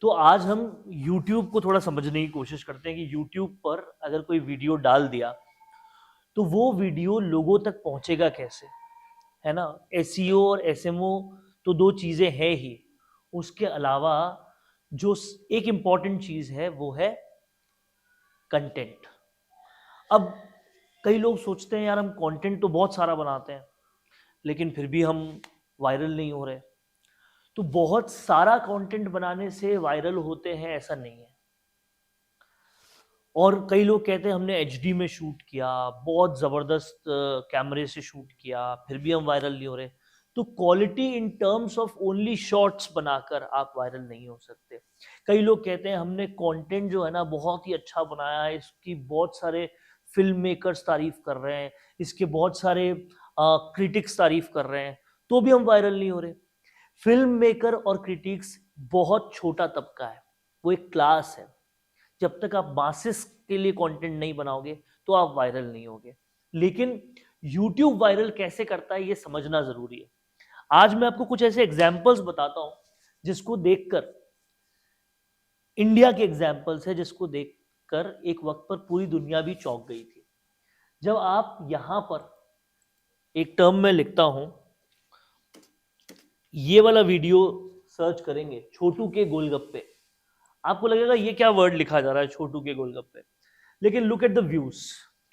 तो आज हम YouTube को थोड़ा समझने की कोशिश करते हैं कि YouTube पर अगर कोई वीडियो डाल दिया तो वो वीडियो लोगों तक पहुंचेगा कैसे, है ना। एसईओ और एसएमओ तो दो चीजें हैं ही, उसके अलावा जो एक इंपॉर्टेंट चीज है वो है कंटेंट। अब कई लोग सोचते हैं यार हम कंटेंट तो बहुत सारा बनाते हैं लेकिन फिर भी हम वायरल नहीं हो रहे। तो बहुत सारा कंटेंट बनाने से वायरल होते हैं ऐसा नहीं है। और कई लोग कहते हैं हमने एचडी में शूट किया, बहुत ज़बरदस्त कैमरे से शूट किया, फिर भी हम वायरल नहीं हो रहे। तो quality in terms of only shorts बनाकर आप वायरल नहीं हो सकते। कई लोग कहते हैं हमने कंटेंट जो है ना बहुत ही अच्छा बनाया है, इसकी बहुत सारे फिल्म मेकर्स तारीफ कर रहे हैं, इसके बहुत सारे क्रिटिक्स तारीफ कर रहे हैं, तो भी हम वायरल नहीं हो रहे। फिल्म मेकर और क्रिटिक्स बहुत छोटा तबका है, वो एक क्लास है। जब तक आप मासेस के लिए कंटेंट नहीं बनाओगे तो आप वायरल नहीं होगे। लेकिन यूट्यूब वायरल कैसे करता है ये समझना जरूरी है। आज मैं आपको कुछ ऐसे एग्जाम्पल्स बताता हूं जिसको देखकर, इंडिया के एग्जाम्पल्स है जिसको देखकर एक वक्त पर पूरी दुनिया भी चौंक गई थी। जब आप यहां पर एक टर्म में लिखता हूं, ये वाला वीडियो सर्च करेंगे छोटू के गोलगप्पे, आपको लगेगा ये क्या वर्ड लिखा जा रहा है छोटू के गोलगप्पे। लेकिन लुक एट द व्यूज,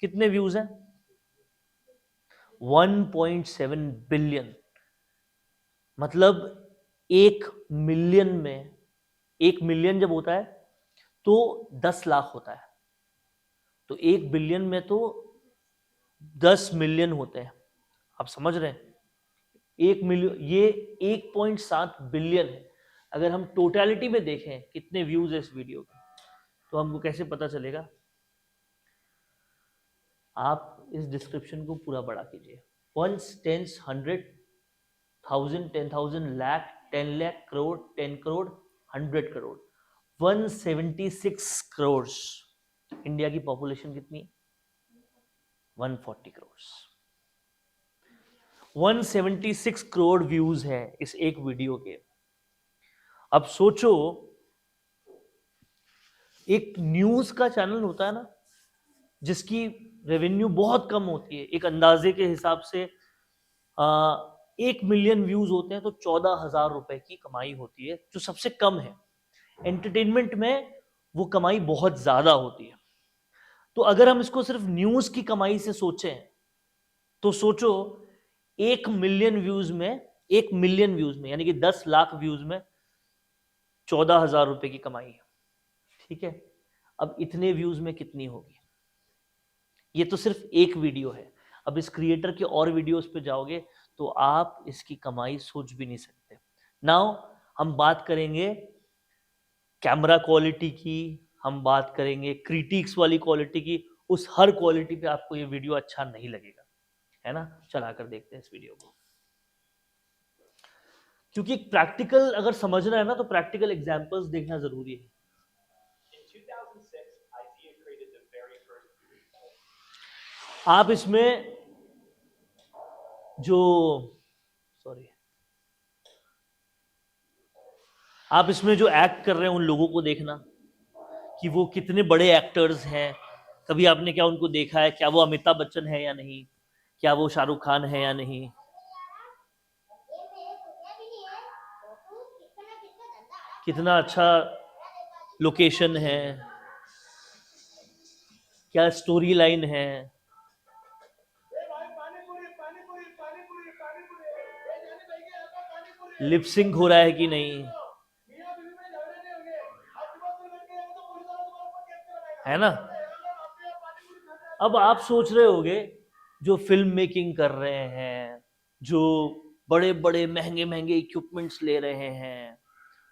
कितने व्यूज हैं? 1.7 बिलियन। मतलब 1 मिलियन में, 1 मिलियन जब होता है तो 10 लाख होता है, तो 1 बिलियन में तो 10 मिलियन होते हैं। आप समझ रहे हैं? 1 मिलियन, ये 1.7 बिलियन है। अगर हम टोटलिटी में देखें कितने व्यूज है इस वीडियो के, तो हमको कैसे पता चलेगा? आप इस डिस्क्रिप्शन को पूरा बड़ा कीजिए। Ones, tens, 100,000, 10,000, lakh, 10 lakh, crore, 10 crore, 100 crore, 176 crore. India की पॉपुलेशन कितनी है? 140 करोड़। 176 करोड़ व्यूज हैं इस एक वीडियो के। अब सोचो, एक न्यूज का चैनल होता है ना जिसकी रेवेन्यू बहुत कम होती है, एक अंदाजे के हिसाब से 1 मिलियन व्यूज होते हैं तो 14,000 रुपए की कमाई होती है, जो सबसे कम है। एंटरटेनमेंट में वो कमाई बहुत ज्यादा होती है। तो अगर हम इसको सिर्फ न्यूज की कमाई से सोचें तो सोचो, 1 मिलियन व्यूज में यानी कि 10 लाख व्यूज में 14,000 रुपए की कमाई है। ठीक है, अब इतने व्यूज में कितनी होगी? ये तो सिर्फ एक वीडियो है। अब इस क्रिएटर के और वीडियोस पे जाओगे तो आप इसकी कमाई सोच भी नहीं सकते। नाउ हम बात करेंगे कैमरा क्वालिटी की, हम बात करेंगे क्रिटिक्स वाली क्वालिटी की। उस हर क्वालिटी पे आपको ये वीडियो अच्छा नहीं लगेगा, है ना। चलाकर देखते हैं इस वीडियो को, क्योंकि प्रैक्टिकल अगर समझना है ना तो प्रैक्टिकल एग्जांपल्स देखना जरूरी है। आप इसमें जो, सॉरी, आप इसमें जो एक्ट कर रहे हैं उन लोगों को देखना कि वो कितने बड़े एक्टर्स हैं। कभी आपने क्या उनको देखा है? क्या वो अमिताभ बच्चन है या नहीं, क्या वो शाहरुख खान है या नहीं, कितना अच्छा लोकेशन है, क्या स्टोरी लाइन है, लिपसिंग हो रहा है कि नहीं, है ना। अब आप सोच रहे होंगे जो फिल्म मेकिंग कर रहे हैं, जो बड़े बड़े महंगे महंगे इक्विपमेंट्स ले रहे हैं,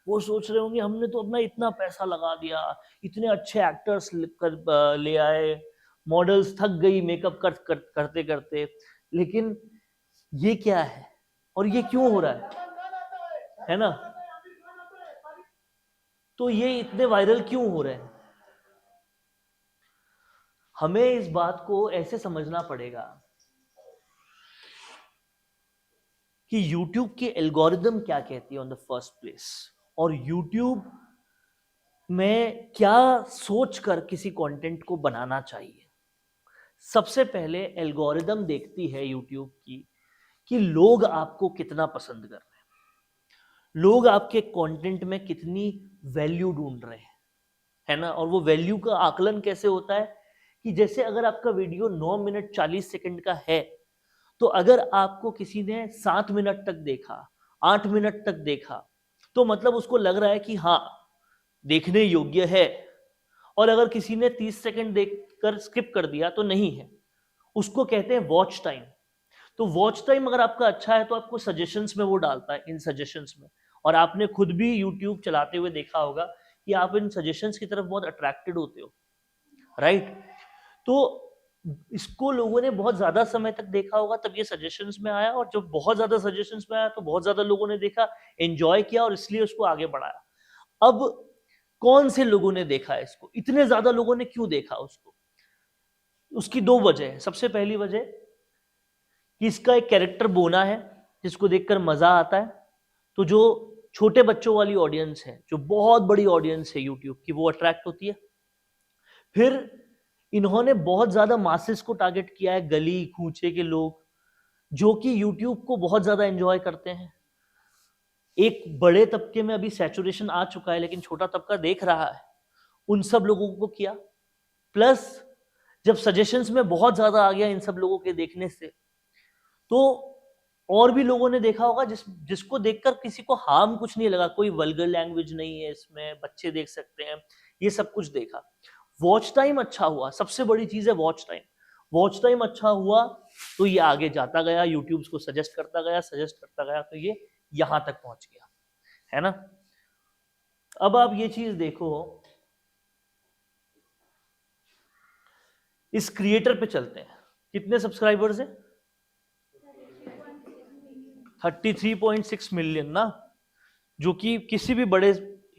वो सोच रहे होंगे हमने तो अपना इतना पैसा लगा दिया, इतने अच्छे एक्टर्स ले आए, मॉडल्स थक गई मेकअप करते करते, लेकिन ये क्या है और ये क्यों हो रहा है ना। तो ये इतने वायरल क्यों हो रहे हैं? हमें इस बात को ऐसे समझना पड़ेगा कि YouTube की एल्गोरिदम क्या कहती है ऑन द फर्स्ट प्लेस, और YouTube मैं क्या सोचकर किसी कंटेंट को बनाना चाहिए। सबसे पहले एल्गोरिदम देखती है यूट्यूब की कि लोग आपको कितना पसंद कर रहे हैं, लोग आपके कंटेंट में कितनी वैल्यू ढूंढ रहे हैं, है ना। और वो वैल्यू का आकलन कैसे होता है कि जैसे अगर आपका वीडियो 9 मिनट 40 सेकंड का है, तो अगर आपको किसी ने 7 मिनट तक देखा, 8 मिनट तक देखा, तो मतलब उसको लग रहा है कि हाँ, देखने योग्य है। और अगर किसी ने 30 सेकंड देखकर स्किप कर दिया तो नहीं है। उसको कहते हैं वॉच टाइम। तो वॉच टाइम अगर आपका अच्छा है तो आपको सजेशंस में वो डालता है, इन सजेशंस में। और आपने खुद भी यूट्यूब चलाते हुए देखा होगा कि आप इन सजेशंस की तरफ बहुत अट्रैक्टेड होते हो, राइट। तो इसको लोगों ने बहुत ज्यादा समय तक देखा होगा, तब ये सजेशंस में आया, और जब बहुत ज्यादा सजेशंस में आया तो बहुत ज्यादा लोगों ने देखा, एंजॉय किया, और इसलिए उसको आगे बढ़ाया। अब कौन से लोगों ने देखा है इसको, इतने ज्यादा लोगों ने क्यों देखा उसको? उसकी दो वजह है। सबसे पहली वजह कि इसका एक कैरेक्टर बोना है जिसको देखकर मजा आता है। तो जो छोटे बच्चों वाली ऑडियंस है, जो बहुत बड़ी ऑडियंस है यूट्यूब की, वो अट्रैक्ट होती है। फिर इन्होंने बहुत ज्यादा मासेस को टारगेट किया है, गली कूचे के लोग जो कि यूट्यूब को बहुत ज्यादा एंजॉय करते हैं। एक बड़े तबके में अभी सैचुरेशन आ चुका है, लेकिन छोटा तबका देख रहा है, उन सब लोगों को किया। प्लस जब सजेशंस में बहुत ज्यादा आ गया इन सब लोगों के देखने से, तो और भी लोगों ने देखा होगा जिसको देखकर किसी को हार्म कुछ नहीं लगा, कोई वल्गर लैंग्वेज नहीं है इसमें, बच्चे देख सकते हैं, ये सब कुछ देखा। वॉच टाइम अच्छा हुआ, सबसे बड़ी चीज है वॉच टाइम। वॉच टाइम अच्छा हुआ तो ये आगे जाता गया, यूट्यूब उसको सजेस्ट करता गया, सजेस्ट करता गया, तो ये यहां तक पहुंच गया, है ना। अब आप ये चीज देखो, इस क्रिएटर पे चलते हैं। कितने सब्सक्राइबर्स हैं? 33.6 मिलियन ना। जो कि किसी भी बड़े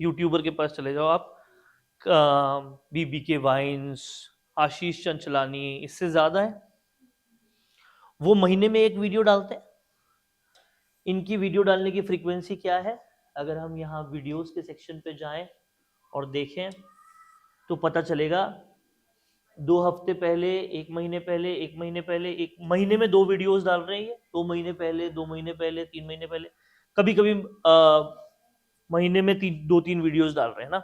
यूट्यूबर के पास चले जाओ आप, बीबी के वाइन्स, आशीष चंचलानी, इससे ज्यादा है। वो महीने में एक वीडियो डालते हैं। इनकी वीडियो डालने की फ्रीक्वेंसी क्या है? अगर हम यहाँ वीडियोस के सेक्शन पे जाएं और देखें तो पता चलेगा, 2 हफ्ते पहले, 1 महीने पहले, 1 महीने पहले, 1 महीने में 2 वीडियोस डाल रहे हैं ये, 2 महीने पहले, 2 महीने पहले, 3 महीने पहले, कभी कभी महीने में 2-3 वीडियोस डाल रहे हैं ना।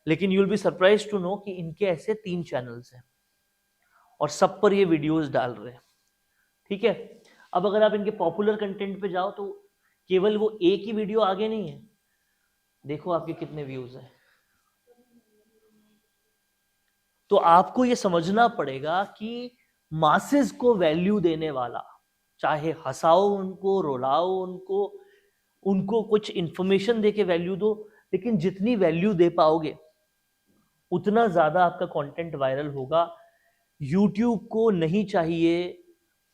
लेकिन you will be surprise to know कि इनके ऐसे 3 चैनल्स हैं और सब पर ये वीडियोस डाल रहे हैं, ठीक है। अब अगर आप इनके पॉपुलर कंटेंट पे जाओ तो केवल वो एक ही वीडियो आगे नहीं है, देखो आपके कितने व्यूज हैं। तो आपको ये समझना पड़ेगा कि मासेस को वैल्यू देने वाला, चाहे हंसाओ उनको, रुलाओ उनको, उनको कुछ इंफॉर्मेशन दे के वैल्यू दो, लेकिन जितनी वैल्यू दे पाओगे उतना ज्यादा आपका कंटेंट वायरल होगा। यूट्यूब को नहीं चाहिए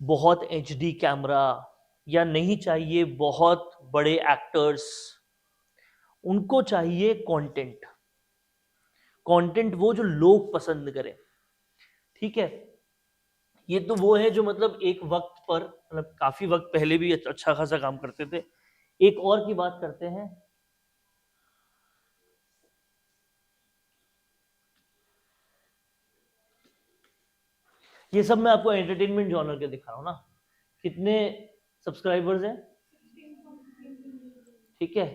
बहुत एचडी कैमरा, या नहीं चाहिए बहुत बड़े एक्टर्स, उनको चाहिए कंटेंट। कंटेंट वो जो लोग पसंद करें, ठीक है। ये तो वो है जो मतलब एक वक्त पर, मतलब काफी वक्त पहले भी अच्छा खासा काम करते थे। एक और की बात करते हैं, ये सब मैं आपको एंटरटेनमेंट जॉनर के दिखा रहा हूं ना। कितने सब्सक्राइबर्स हैं? ठीक है।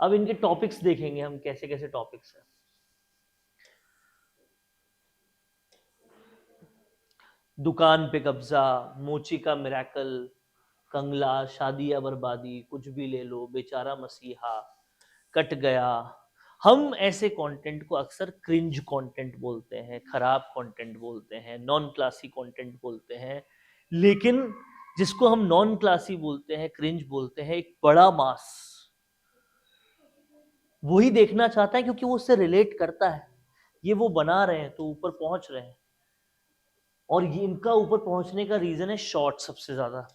अब इनके टॉपिक्स देखेंगे हम, कैसे कैसे टॉपिक्स हैं। दुकान पे कब्जा, मोची का मिरेकल, कंगला, शादी या बर्बादी, कुछ भी ले लो, बेचारा मसीहा, कट गया। हम ऐसे कंटेंट को अक्सर क्रिंज कंटेंट बोलते हैं, खराब कंटेंट बोलते हैं, नॉन क्लासी कंटेंट बोलते हैं। लेकिन जिसको हम नॉन क्लासी बोलते हैं, क्रिंज बोलते हैं, एक बड़ा मास वही देखना चाहता है, क्योंकि वो उससे रिलेट करता है। ये वो बना रहे हैं तो ऊपर पहुंच रहे हैं। और ये इनका ऊपर पहुंचने का रीजन है शॉर्ट्स सबसे ज्यादा।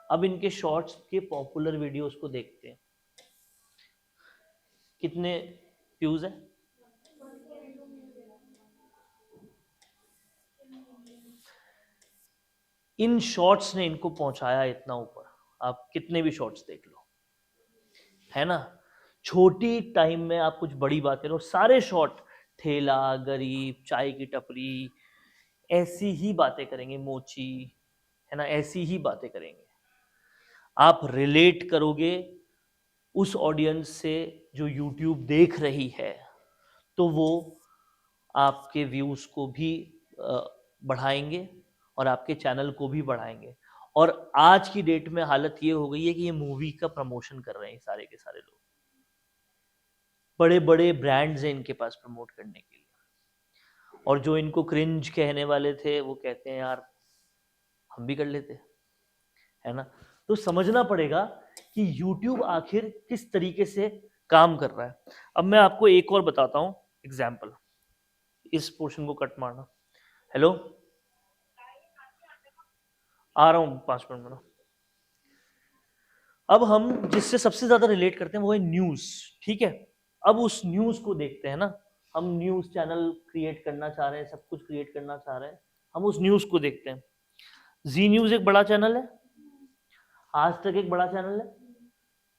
अब इनके शॉर्ट्स के पॉपुलर वीडियोस को देखते हैं, कितने व्यूज है। इन शॉर्ट्स ने इनको पहुंचाया इतना ऊपर। आप कितने भी शॉर्ट्स देख लो, है ना। छोटी टाइम में आप कुछ बड़ी बातें लो, सारे शॉर्ट, ठेला, गरीब, चाय की टपरी, ऐसी ही बातें करेंगे, मोची, है ना, ऐसी ही बातें करेंगे। आप रिलेट करोगे उस ऑडियंस से जो यूट्यूब देख रही है, तो वो आपके व्यूज को भी बढ़ाएंगे और आपके चैनल को भी बढ़ाएंगे। और आज की डेट में हालत ये हो गई है कि ये मूवी का प्रमोशन कर रहे हैं सारे के सारे लोग, बड़े बड़े ब्रांड्स हैं इनके पास प्रमोट करने के लिए। और जो इनको क्रिंज कहने वाले थे वो कहते हैं यार हम भी कर लेते, है ना। तो समझना पड़ेगा कि YouTube आखिर किस तरीके से काम कर रहा है। अब मैं आपको एक और बताता हूं एग्जाम्पल, इस पोर्शन को कट मारना। हेलो, आ रहा हूं 5 मिनट में। अब हम जिससे सबसे ज्यादा रिलेट करते हैं वो है न्यूज, ठीक है। अब उस न्यूज को देखते हैं ना, हम न्यूज चैनल क्रिएट करना चाह रहे हैं, सब कुछ क्रिएट करना चाह रहे हैं, हम उस न्यूज को देखते हैं। जी न्यूज एक बड़ा चैनल है, आज तक एक बड़ा चैनल है,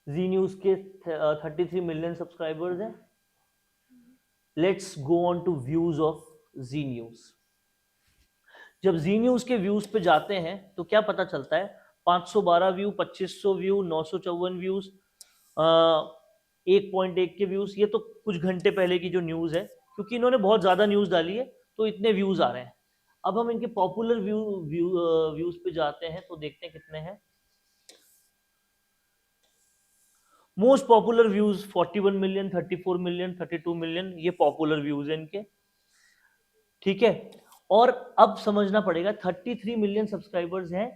जी न्यूज के 33 मिलियन सब्सक्राइबर्स हैं। Let's go on to views of Zee News. जब जी न्यूज के व्यूज पे जाते हैं तो क्या पता चलता है, 512 व्यू, 2500 व्यू, 954 व्यूज, 1.1 के व्यूज। ये तो कुछ घंटे पहले की जो न्यूज है, क्योंकि इन्होंने बहुत ज्यादा न्यूज डाली है तो इतने व्यूज आ रहे हैं। अब हम इनके पॉपुलर व्यूज पे जाते हैं तो देखते हैं कितने हैं। Most popular views 41 million, 34 million, 32 million, ये पॉपुलर व्यूज हैं इनके, ठीक है। और अब समझना पड़ेगा 33 मिलियन सब्सक्राइबर्स हैं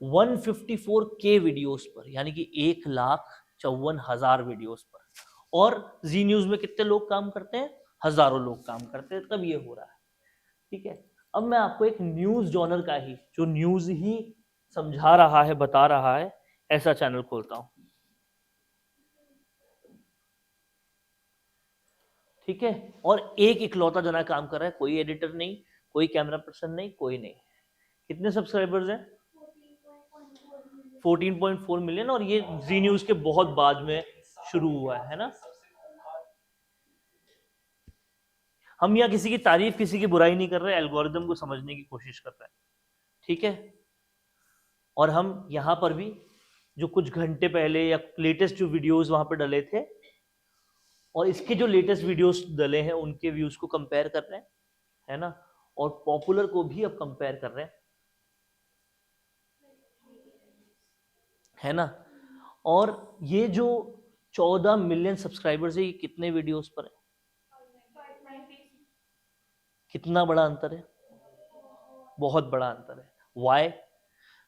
154K वीडियोस पर, यानी कि 1,54,000 वीडियोस पर। और जी न्यूज में कितने लोग काम करते हैं, हजारों लोग काम करते हैं, तब ये हो रहा है, ठीक है। अब मैं आपको एक न्यूज जॉनर का ही, जो न्यूज ही समझा रहा है, बता रहा है, ऐसा चैनल खोलता हूं, ठीक है। और एक इकलौता जना काम कर रहा है, कोई एडिटर नहीं, कोई कैमरा पर्सन नहीं, कोई नहीं। कितने सब्सक्राइबर्स हैं, 14.4 मिलियन। और ये जी न्यूज के बहुत बाद में शुरू हुआ है ना। हम यहाँ किसी की तारीफ, किसी की बुराई नहीं कर रहे, एल्गोरिदम को समझने की कोशिश कर रहे हैं, ठीक है। और हम यहाँ पर भी जो कुछ घंटे पहले या लेटेस्ट जो वीडियोस वहां पे डले थे और इसके जो लेटेस्ट वीडियोस डले हैं उनके व्यूज को कंपेयर कर रहे हैं, है ना। और पॉपुलर को भी अब कंपेयर कर रहे हैं, है ना। और ये जो 14 मिलियन सब्सक्राइबर्स है, ये कितने वीडियोस पर है, कितना बड़ा अंतर है, बहुत बड़ा अंतर है। वाई?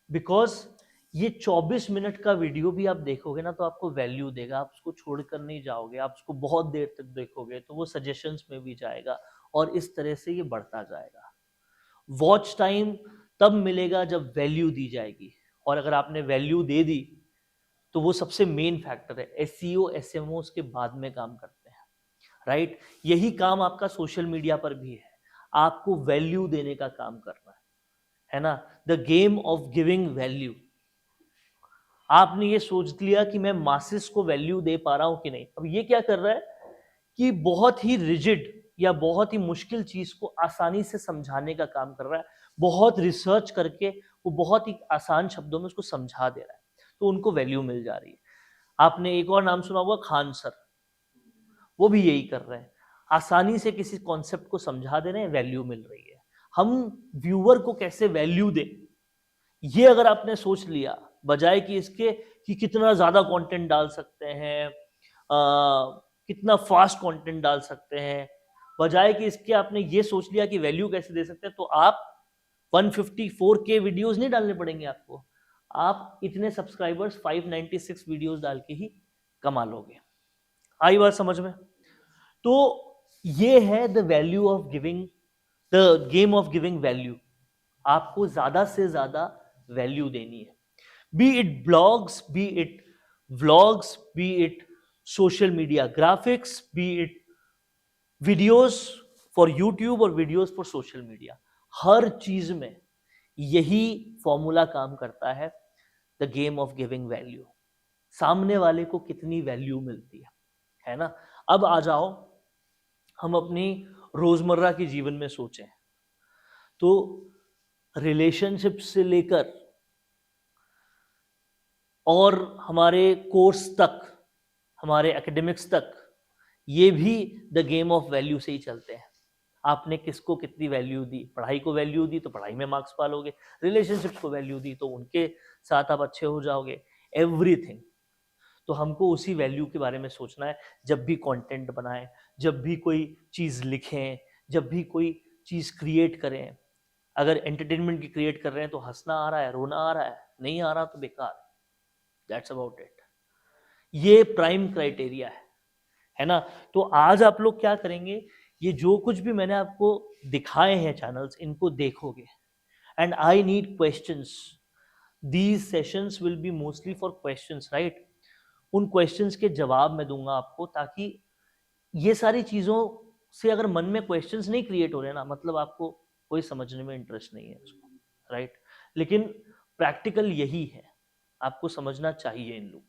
बिकॉज ये 24 मिनट का वीडियो भी आप देखोगे ना तो आपको वैल्यू देगा, आप उसको छोड़कर नहीं जाओगे, आप उसको बहुत देर तक देखोगे तो वो सजेशंस में भी जाएगा और इस तरह से ये बढ़ता जाएगा। वॉच टाइम तब मिलेगा जब वैल्यू दी जाएगी, और अगर आपने वैल्यू दे दी तो वो सबसे मेन फैक्टर है। एसईओ, एसएमओ के बाद में काम करते हैं, राइट। यही काम आपका सोशल मीडिया पर भी है, आपको वैल्यू देने का काम करना है ना। The game of giving value. आपने ये सोच लिया कि मैं मासेस को वैल्यू दे पा रहा हूं कि नहीं। अब ये क्या कर रहा है कि बहुत ही रिजिड या बहुत ही मुश्किल चीज को आसानी से समझाने का काम कर रहा है, बहुत रिसर्च करके वो बहुत ही आसान शब्दों में उसको समझा दे रहा है, तो उनको वैल्यू मिल जा रही है। आपने एक और नाम सुना होगा, खान सर, वो भी यही कर रहे हैं, आसानी से किसी कॉन्सेप्ट को समझा दे रहे हैं, वैल्यू मिल रही है। हम व्यूअर को कैसे वैल्यू दें, ये अगर आपने सोच लिया, बजाय कि इसके कि कितना ज्यादा कंटेंट डाल सकते हैं, कितना फास्ट कंटेंट डाल सकते हैं, बजाय कि इसके आपने ये सोच लिया कि वैल्यू कैसे दे सकते हैं, तो आप 154K वीडियोस नहीं डालने पड़ेंगे आपको, आप इतने सब्सक्राइबर्स 596 वीडियोस डाल के ही कमा लोगे। आई बात समझ में? तो ये है the value of giving, the game of giving value. आपको ज्यादा से ज्यादा वैल्यू देनी है, B it blogs, B it vlogs, B it social media graphics, B it videos for YouTube और वीडियोस फॉर सोशल मीडिया। हर चीज में यही फॉर्मूला काम करता है, the game of giving value. सामने वाले को कितनी वैल्यू मिलती है, है ना। अब आ जाओ हम अपनी रोजमर्रा के जीवन में सोचें, तो रिलेशनशिप से लेकर और हमारे कोर्स तक, हमारे एकेडमिक्स तक, ये भी द गेम ऑफ वैल्यू से ही चलते हैं। आपने किसको कितनी वैल्यू दी, पढ़ाई को वैल्यू दी तो पढ़ाई में मार्क्स पालोगे, रिलेशनशिप्स को वैल्यू दी तो उनके साथ आप अच्छे हो जाओगे, एवरीथिंग। तो हमको उसी वैल्यू के बारे में सोचना है जब भी कंटेंट बनाएं, जब भी कोई चीज़ लिखें, जब भी कोई चीज़ क्रिएट करें। अगर एंटरटेनमेंट की क्रिएट कर रहे हैं तो हंसना आ रहा है, रोना आ रहा है, नहीं आ रहा तो बेकार। That's about it. ये प्राइम क्राइटेरिया है ना। तो आज आप लोग क्या करेंगे, ये जो कुछ भी मैंने आपको दिखाए हैं चैनल्स, इनको देखोगे, and I need questions. These sessions will be mostly for questions, right. उन क्वेश्चंस के जवाब मैं दूंगा आपको, ताकि ये सारी चीजों से अगर मन में क्वेश्चंस नहीं क्रिएट हो रहे ना, मतलब आपको कोई समझने में इंटरेस्ट नहीं है उसको, राइट। लेकिन प्रैक्टिकल यही है, आपको समझना चाहिए इन लोग